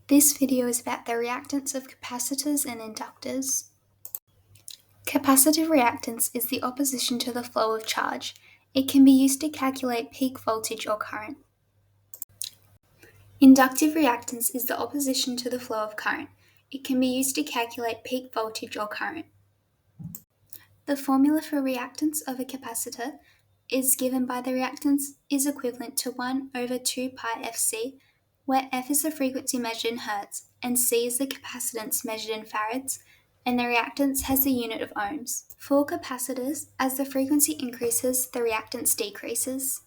This video is about the reactance of capacitors and inductors. Capacitive reactance is the opposition to the flow of charge. It can be used to calculate peak voltage or current. Inductive reactance is the opposition to the flow of current. It can be used to calculate peak voltage or current. The formula for reactance of a capacitor is given by the reactance is equivalent to 1 over 2 pi fc, where f is the frequency measured in hertz and c is the capacitance measured in farads, and the reactance has the unit of ohms. For capacitors, as the frequency increases, the reactance decreases.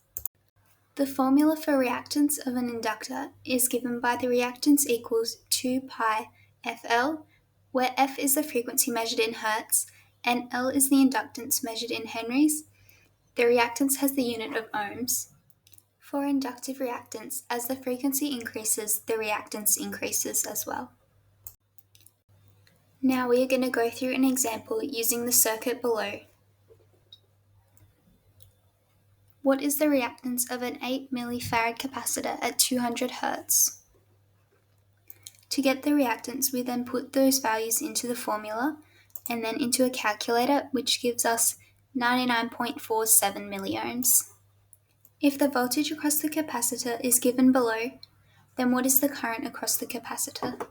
The formula for reactance of an inductor is given by the reactance equals 2 pi fl, where f is the frequency measured in hertz and L is the inductance measured in henries. The reactance has the unit of ohms. For inductive reactance, as the frequency increases, the reactance increases as well. Now we are going to go through an example using the circuit below. What is the reactance of an 8 millifarad capacitor at 200 Hz? To get the reactance, we then put those values into the formula and then into a calculator, which gives us 99.47 milliohms. If the voltage across the capacitor is given below, then what is the current across the capacitor?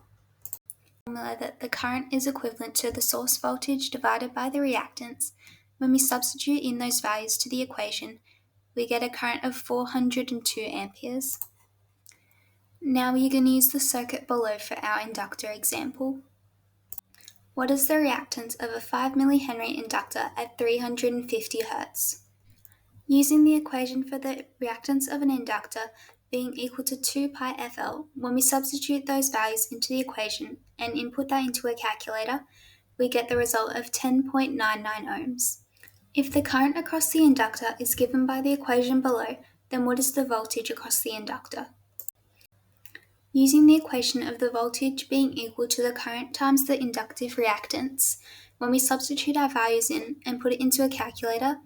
Formula that the current is equivalent to the source voltage divided by the reactance. When we substitute in those values to the equation, we get a current of 402 amperes. Now we are going to use the circuit below for our inductor example. What is the reactance of a 5 millihenry inductor at 350 Hz? Using the equation for the reactance of an inductor being equal to 2 pi fl, when we substitute those values into the equation and input that into a calculator, we get the result of 10.99 ohms. If the current across the inductor is given by the equation below, then what is the voltage across the inductor? Using the equation of the voltage being equal to the current times the inductive reactance, when we substitute our values in and put it into a calculator,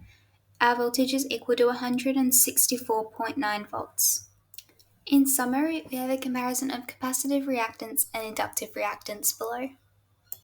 our voltage is equal to 164.9 volts. In summary, we have a comparison of capacitive reactance and inductive reactance below.